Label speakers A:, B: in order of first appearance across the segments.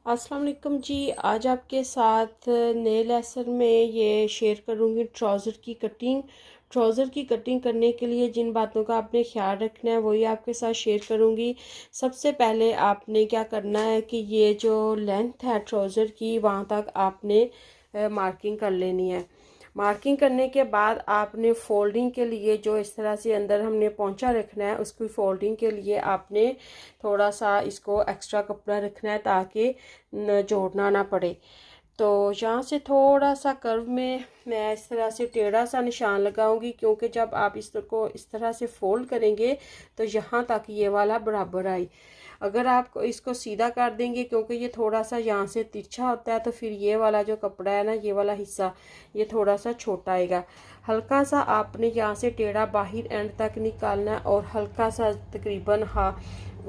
A: अस्सलाम वालेकुम जी। आज आपके साथ नए लेसन में ये शेयर करूँगी ट्राउज़र की कटिंग। ट्राउज़र की कटिंग करने के लिए जिन बातों का आपने ख्याल रखना है वही आपके साथ शेयर करूँगी। सबसे पहले आपने क्या करना है कि ये जो लेंथ है ट्राउज़र की वहाँ तक आपने मार्किंग कर लेनी है। मार्किंग करने के बाद आपने फोल्डिंग के लिए जो इस तरह से अंदर हमने पोंचा रखना है उसकी फोल्डिंग के लिए आपने थोड़ा सा इसको एक्स्ट्रा कपड़ा रखना है ताकि जोड़ना ना पड़े। तो यहाँ से थोड़ा सा कर्व में मैं इस तरह से टेढ़ा सा निशान लगाऊंगी, क्योंकि जब आप इसको इस तरह से फोल्ड करेंगे तो यहाँ तक ये वाला बराबर आई। अगर आप इसको सीधा कर देंगे, क्योंकि ये थोड़ा सा यहाँ से तिरछा होता है, तो फिर ये वाला जो कपड़ा है ना, ये वाला हिस्सा ये थोड़ा सा छोटा आएगा। हल्का सा आपने यहाँ से टेढ़ा बाहर एंड तक निकालना है और हल्का सा तकरीबन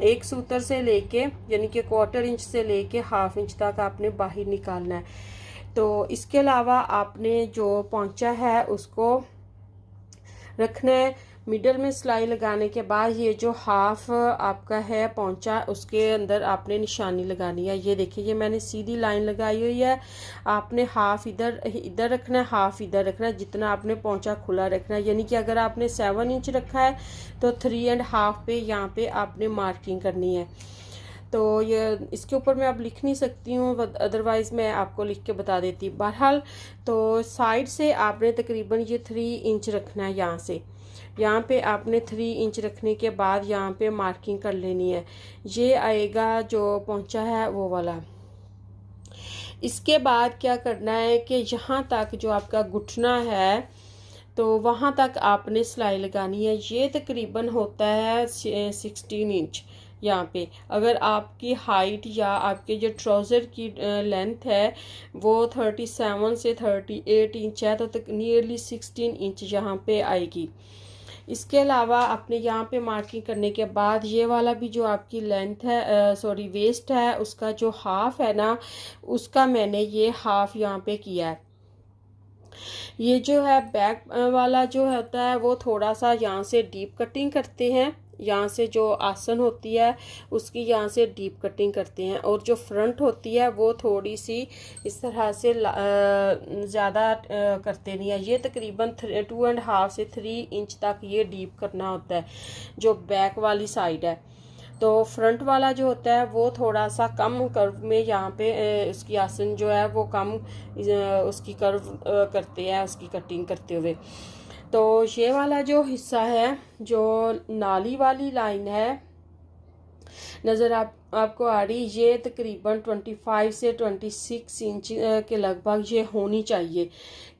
A: एक सूत्र से लेके यानी कि 1/4 इंच से लेके 1/2 इंच तक आपने बाहर निकालना है। तो इसके अलावा आपने जो पोंचा है उसको रखना है। मिडल में सिलाई लगाने के बाद ये जो हाफ आपका है पोंचा उसके अंदर आपने निशानी लगानी है। ये देखिए, ये मैंने सीधी लाइन लगाई हुई है। आपने हाफ इधर इधर रखना है, हाफ इधर रखना है, जितना आपने पोंचा खुला रखना है। यानी कि अगर आपने 7 इंच रखा है तो 3.5 पे यहाँ पे आपने मार्किंग करनी है। तो ये इसके ऊपर मैं अब लिख नहीं सकती हूँ, अदरवाइज़ मैं आपको लिख के बता देती। बहरहाल तो साइड से आपने तकरीबन ये 3 इंच रखना है। यहाँ पे आपने 3 इंच रखने के बाद यहाँ पे मार्किंग कर लेनी है। ये आएगा जो पोंचा है वो वाला। इसके बाद क्या करना है कि यहाँ तक जो आपका घुटना है तो वहाँ तक आपने सिलाई लगानी है। ये तकरीबन होता है 16 इंच। यहाँ पे अगर आपकी हाइट या आपके जो ट्राउज़र की लेंथ है वो 37 से 38 इंच है, तो तक नियरली 16 इंच यहाँ पे आएगी। इसके अलावा आपने यहाँ पे मार्किंग करने के बाद ये वाला भी जो आपकी लेंथ है सॉरी वेस्ट है, उसका जो हाफ है ना, उसका मैंने ये हाफ यहाँ पे किया है। ये जो है बैक वाला जो होता है वो थोड़ा सा यहाँ से डीप कटिंग करते हैं। यहाँ से जो आसन होती है उसकी यहाँ से डीप कटिंग करते हैं, और जो फ्रंट होती है वो थोड़ी सी इस तरह से ज़्यादा करते नहीं है। ये तकरीबन 2.5 से 3 इंच तक ये डीप करना होता है जो बैक वाली साइड है। तो फ्रंट वाला जो होता है वो थोड़ा सा कम कर्व में यहाँ पे उसकी आसन जो है वो कम उसकी कर्व करते हैं उसकी कटिंग करते हुए। तो ये वाला जो हिस्सा है जो नाली वाली लाइन है नज़र आपको आ रही, ये तकरीबन 25 से 26 इंच के लगभग ये होनी चाहिए।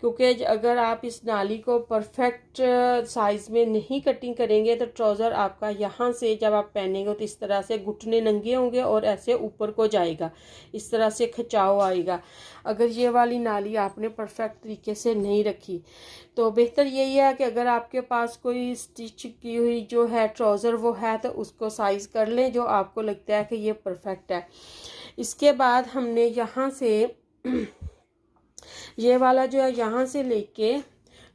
A: क्योंकि अगर आप इस नाली को परफेक्ट साइज़ में नहीं कटिंग करेंगे तो ट्राउज़र आपका यहाँ से जब आप पहनेंगे तो इस तरह से घुटने नंगे होंगे और ऐसे ऊपर को जाएगा, इस तरह से खिंचाव आएगा अगर ये वाली नाली आपने परफेक्ट तरीके से नहीं रखी। तो बेहतर यही है कि अगर आपके पास कोई स्टिच की हुई जो है ट्राउज़र वो है तो उसको साइज़ कर लें जो आपको लगता है कि ये परफेक्ट है। इसके बाद हमने यहाँ से ये वाला जो है यहाँ से लेके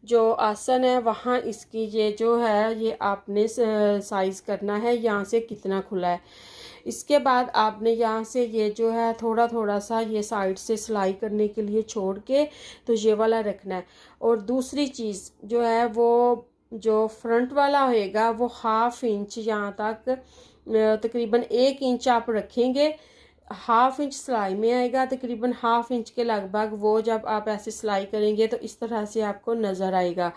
A: जो आसन है वहाँ इसकी ये जो है ये आपने साइज़ करना है यहाँ से कितना खुला है। इसके बाद आपने यहाँ से ये जो है थोड़ा थोड़ा सा ये साइड से सिलाई करने के लिए छोड़ के तो ये वाला रखना है। और दूसरी चीज़ जो है वो जो फ्रंट वाला होएगा वो 1/2 इंच यहाँ तक तकरीबन 1 इंच आप रखेंगे। 1/2 इंच सिलाई में आएगा, तकरीबन 1/2 इंच के लगभग वो जब आप ऐसे सिलाई करेंगे तो इस तरह से आपको नज़र आएगा।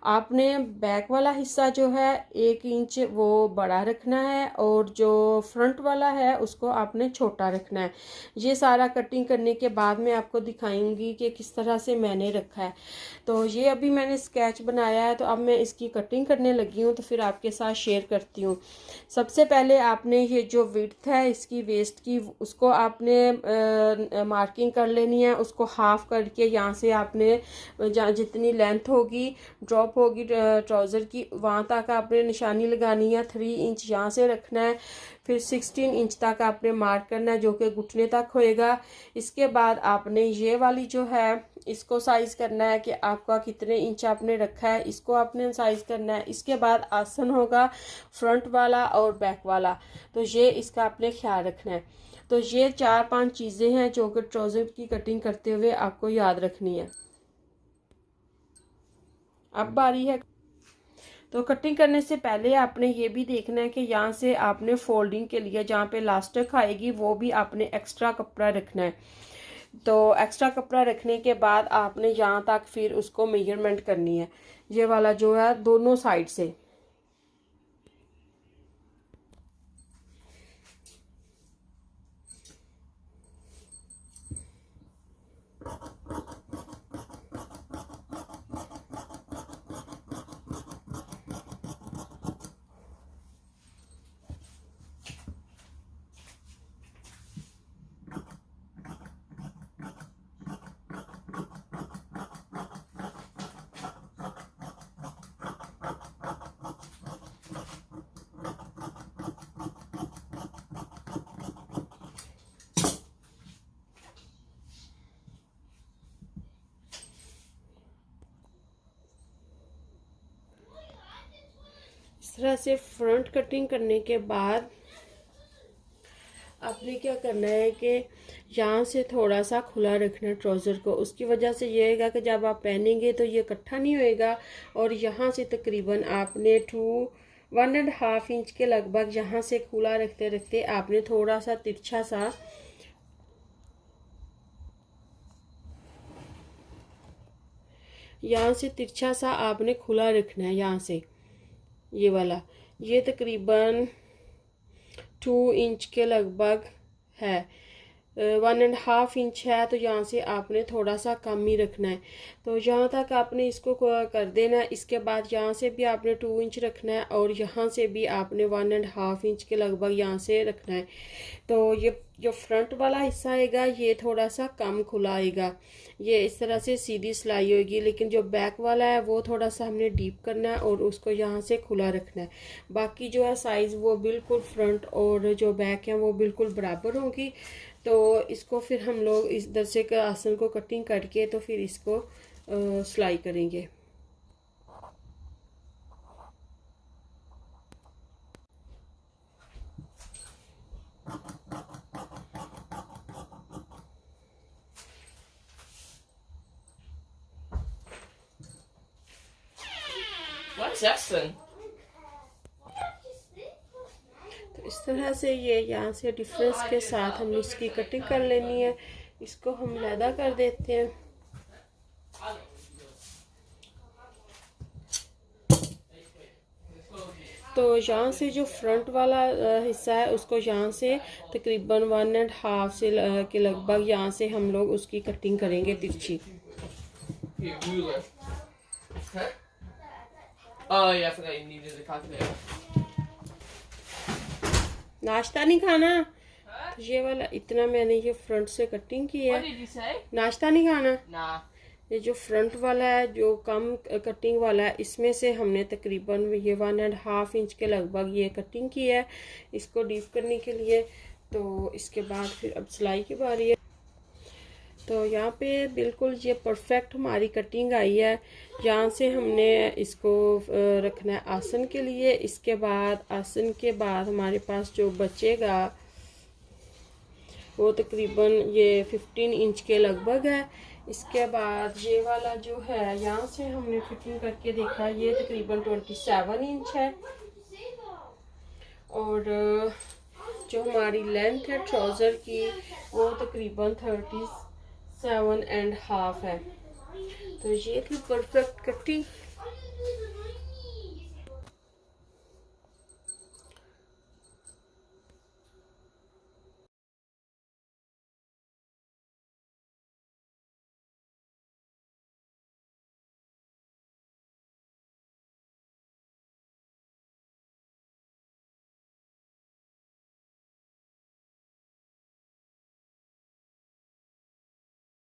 A: आपने बैक वाला हिस्सा जो है 1 इंच वो बड़ा रखना है और जो फ्रंट वाला है उसको आपने छोटा रखना है। ये सारा कटिंग करने के बाद मैं आपको दिखाऊंगी कि किस तरह से मैंने रखा है। तो ये अभी मैंने स्केच बनाया है, तो अब मैं इसकी कटिंग करने लगी हूँ तो फिर आपके साथ शेयर करती हूँ। सबसे पहले आपने ये जो विड्थ है इसकी वेस्ट की उसको आपने मार्किंग कर लेनी है। उसको हाफ करके यहाँ से आपने जितनी लेंथ होगी ड्रॉप होगी ट्राउज़र की वहाँ तक आपने निशानी लगानी है। 3 इंच यहाँ से रखना है, फिर 16 इंच तक आपने मार्क करना है जो कि घुटने तक होएगा। इसके बाद आपने ये वाली जो है इसको साइज़ करना है कि आपका कितने इंच आपने रखा है, इसको आपने साइज़ करना है। इसके बाद आसन होगा फ्रंट वाला और बैक वाला, तो ये इसका आपने ख्याल रखना है। तो ये 4-5 चीज़ें हैं जो कि ट्राउज़र की कटिंग करते हुए आपको याद रखनी है। अब बारी है, तो कटिंग करने से पहले आपने ये भी देखना है कि यहाँ से आपने फोल्डिंग के लिए जहाँ पे इलास्टिक आएगी वो भी आपने एक्स्ट्रा कपड़ा रखना है। तो एक्स्ट्रा कपड़ा रखने के बाद आपने यहाँ तक फिर उसको मेजरमेंट करनी है, ये वाला जो है दोनों साइड से। इस तरह से फ्रंट कटिंग करने के बाद आपने क्या करना है कि यहाँ से थोड़ा सा खुला रखना है ट्राउज़र को। उसकी वजह से ये होगा कि जब आप पहनेंगे तो ये इकट्ठा नहीं होएगा। और यहाँ से तकरीबन आपने 1.5 इंच के लगभग यहाँ से खुला रखते रखते आपने थोड़ा सा तिरछा सा यहाँ से तिरछा सा आपने खुला रखना है। यहाँ से ये वाला ये तकरीबन 2 इंच के लगभग है, 1.5 इंच है, तो यहाँ से आपने थोड़ा सा कम ही रखना है। तो यहाँ तक आपने इसको कर देना है। इसके बाद यहाँ से भी आपने 2 इंच रखना है और यहाँ से भी आपने 1.5 इंच के लगभग यहाँ से रखना है। तो ये जो फ्रंट वाला हिस्सा आएगा ये थोड़ा सा कम खुला आएगा, ये इस तरह से सीधी सिलाई होगी। लेकिन जो बैक वाला है वो थोड़ा सा हमने डीप करना है और उसको यहाँ से खुला रखना है। बाकी जो है साइज़ वो बिल्कुल फ्रंट और जो बैक है वो बिल्कुल बराबर होगी। तो इसको फिर हम लोग इस तरह से आसन को कटिंग करके तो फिर इसको सिलाई करेंगे।
B: What's that then?
A: तो इस तरह से ये यहाँ से डिफरेंस के साथ हमने इसकी कटिंग कर लेनी है। इसको हम लैदा कर देते हैं। तो यहाँ से जो फ्रंट वाला हिस्सा है उसको यहाँ से तकरीबन 1.5 से के लगभग यहाँ से हम लोग उसकी कटिंग करेंगे तिरछी।
B: Oh yeah, I forgot you needed a calculator.
A: नाश्ता नहीं खाना? तो ये वाला इतना मैंने ये फ्रंट से कटिंग की है।
B: What did you say?
A: नाश्ता नहीं खाना?
B: Nah.
A: ये जो फ्रंट वाला है जो कम कटिंग वाला है इसमें से हमने तकरीबन ये 1.5 इंच के लगभग ये कटिंग की है इसको डीप करने के लिए। तो इसके बाद फिर अब सिलाई की बारी है। तो यहाँ पे बिल्कुल ये परफेक्ट हमारी कटिंग आई है। यहाँ से हमने इसको रखना है आसन के लिए। इसके बाद आसन के बाद हमारे पास जो बचेगा वो तकरीबन ये 15 इंच के लगभग है। इसके बाद ये वाला जो है यहाँ से हमने फिटिंग करके देखा ये तकरीबन 27 इंच है। और जो हमारी लेंथ है ट्राउज़र की वो तकरीबन 37.5 है। तो ये थी परफेक्ट कटिंग।